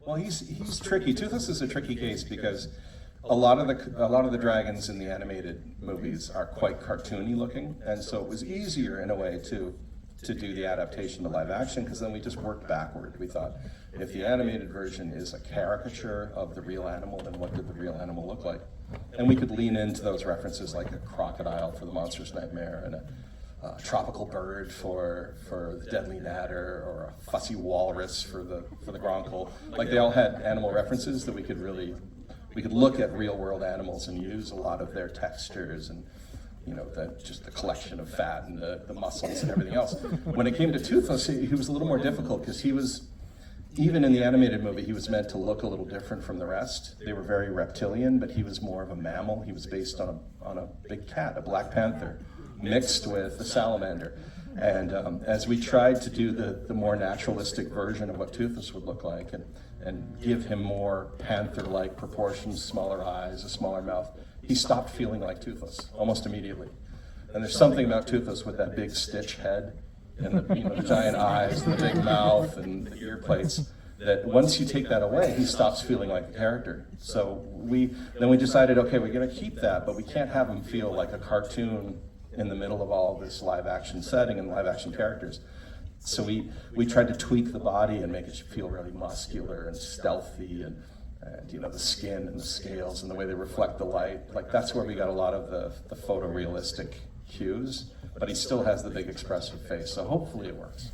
Well, he's tricky. Toothless is a tricky case because a lot of the dragons in the animated movies are quite cartoony looking, and so it was easier in a way to do the adaptation to live action, because then we just worked backward. We thought, if the animated version is a caricature of the real animal, then what did the real animal look like? And we could lean into those references, like a crocodile for the Monstrous Nightmare, and a tropical bird for the Deadly Natter, or a fussy walrus for the Gronkel. Like, they all had animal references that we could look at real world animals and use a lot of their textures and, you know, just the collection of fat and the muscles and everything else. When it came to Toothless, he was a little more difficult, because he was, even in the animated movie, he was meant to look a little different from the rest. They were very reptilian, but he was more of a mammal. He was based on a big cat, a black panther, mixed with a salamander. And as we tried to do the more naturalistic version of what Toothless would look like, and give him more panther-like proportions, smaller eyes, a smaller mouth, he stopped feeling like Toothless almost immediately. And there's something about Toothless with that big stitch head and the giant eyes and the big mouth and the ear plates, that once you take that away, he stops feeling like a character. So then we decided, okay, we're gonna keep that, but we can't have him feel like a cartoon in the middle of all this live action setting and live action characters. So we tried to tweak the body and make it feel really muscular and stealthy, and you know, the skin and the scales and the way they reflect the light. Like, that's where we got a lot of the photorealistic cues, but he still has the big expressive face, so hopefully it works.